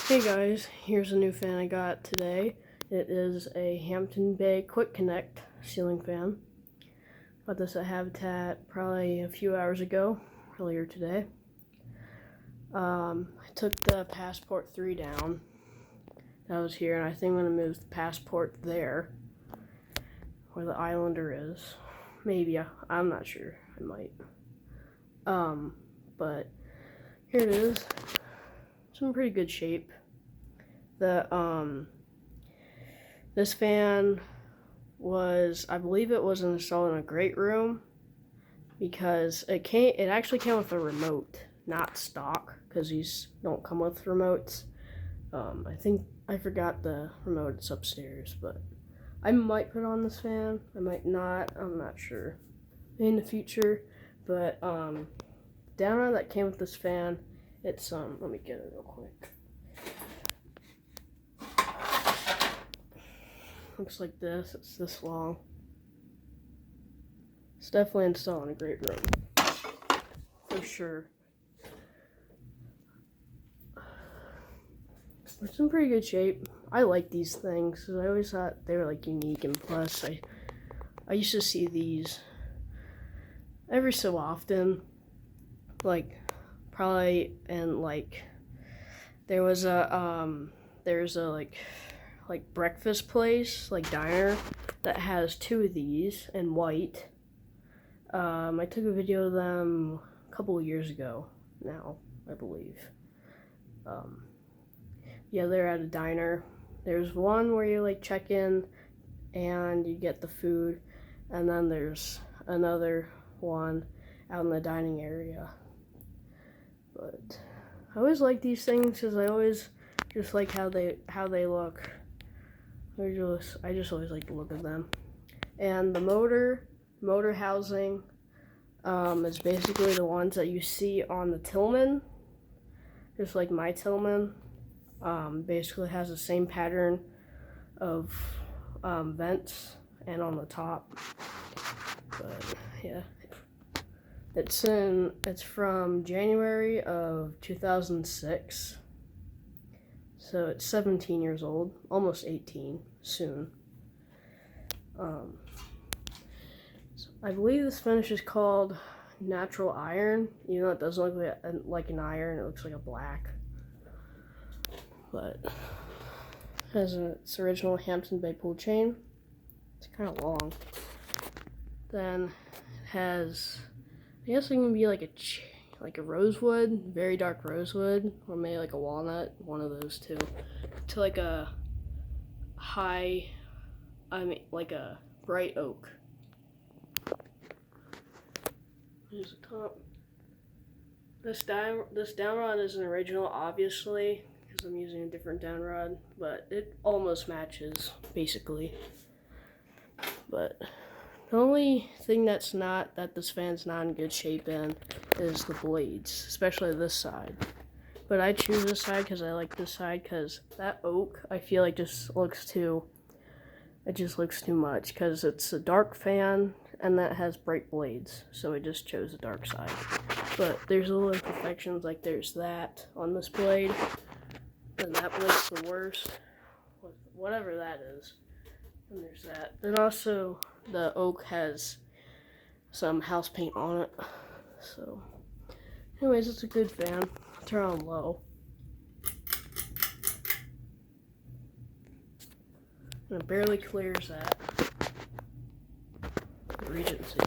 Hey guys, here's a new fan I got today. It is a Hampton Bay Quick Connect ceiling fan. Got this at Habitat probably a few hours ago, earlier today. I took the Passport 3 down. That was here, and I think I'm going to move the Passport there, where the Islander is. Maybe, I'm not sure, I might. But here it is. It's in pretty good shape. This fan was, I believe it was installed in a great room because it actually came with a remote, not stock, because these don't come with remotes. I think I forgot the remote. It's upstairs, but I might put on this fan. I might not. I'm not sure in the future. But down on that came with this fan. It's let me get it real quick. Looks like this. It's this long. It's definitely installed in a great room, for sure. It's in pretty good shape. I like these things because I always thought they were like unique, and plus I used to see these every so often, like probably, and like there's a like breakfast place, like diner, that has two of these in white. I took a video of them a couple of years ago now, I believe. Yeah, they're at a diner. There's one where you like check in and you get the food, and then there's another one out in the dining area. But I always like these things because I always just like how they look. I just always like to look at them. And the motor housing is basically the ones that you see on the Tillman, just like my Tillman. Basically has the same pattern of vents and on the top. But yeah, it's from January of 2006. So it's 17 years old, almost 18 soon. So I believe this finish is called natural iron. Even though it doesn't look like an iron, it looks like a black. But it has its original Hampton Bay pull chain. It's kind of long. Then it has, I guess it can be like a rosewood, very dark rosewood, or maybe like a walnut, one of those two, to like a like a bright oak. Here's the top. This down rod is an original, obviously, because I'm using a different down rod, but it almost matches, basically. But the only thing that this fan's not in good shape in is the blades, especially this side. But I choose this side because I like this side, because that oak, I feel like just looks too much, because it's a dark fan and that has bright blades, so I just chose the dark side. But there's little imperfections, like there's that on this blade, and that blade's the worst, whatever that is. And there's that. Then also, the oak has some house paint on it. So, anyways, it's a good fan. Turn on low. And it barely clears that Regency.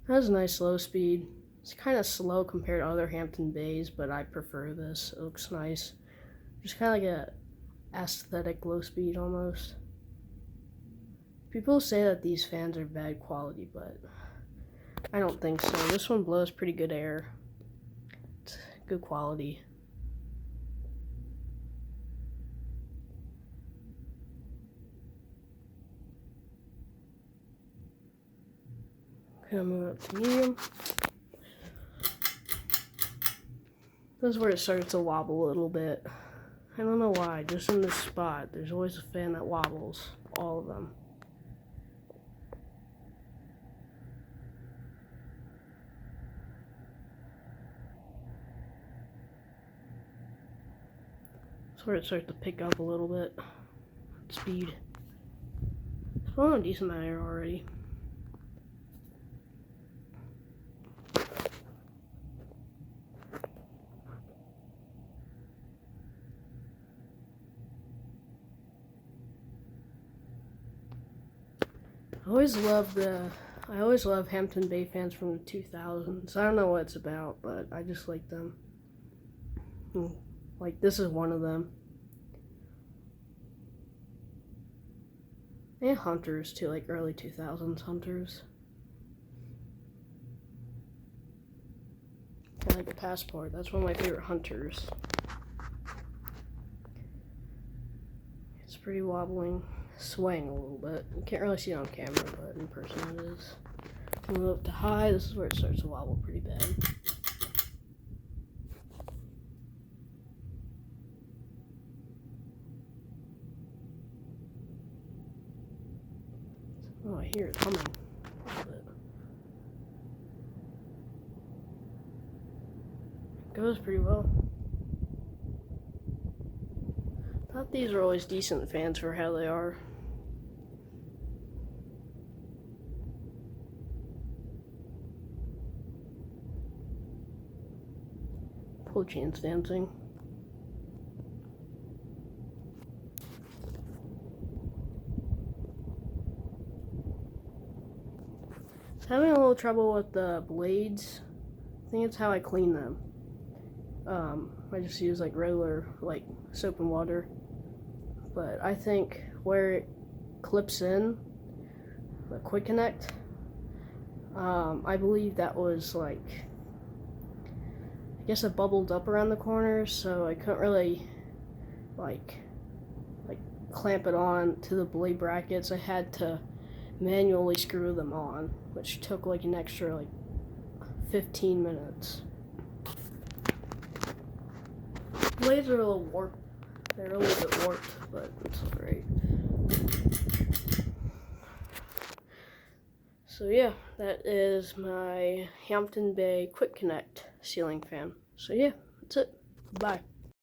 It has a nice low speed. It's kind of slow compared to other Hampton Bays, but I prefer this. It looks nice. Just kind of like a aesthetic low speed almost. People say that these fans are bad quality, but I don't think so. This one blows pretty good air. It's good quality. I'm gonna move up to medium. This is where it starts to wobble a little bit. I don't know why, just in this spot, there's always a fan that wobbles. All of them. That's where it starts to pick up a little bit. Speed. It's blowing a decent amount of air already. I always love Hampton Bay fans from the 2000s. I don't know what it's about, but I just like them. Like, this is one of them. And Hunters too, like early 2000s Hunters. I like a Passport. That's one of my favorite Hunters. It's pretty wobbling, swaying a little bit. You can't really see it on camera, but in person it is. Move up to high. This is where it starts to wobble pretty bad. Oh, I hear it humming a little bit. Goes pretty well. I thought these are always decent fans for how they are. Pull chance dancing. Having a little trouble with the blades. I think it's how I clean them. I just use like regular like soap and water. But I think where it clips in, the quick connect, I believe that was like, I guess it bubbled up around the corners, so I couldn't really like clamp it on to the blade brackets. I had to manually screw them on, which took like an extra like 15 minutes. Blades are a little warped. They're a little bit warped, but it's alright. So yeah, that is my Hampton Bay Quick Connect ceiling fan. So yeah, that's it. Bye.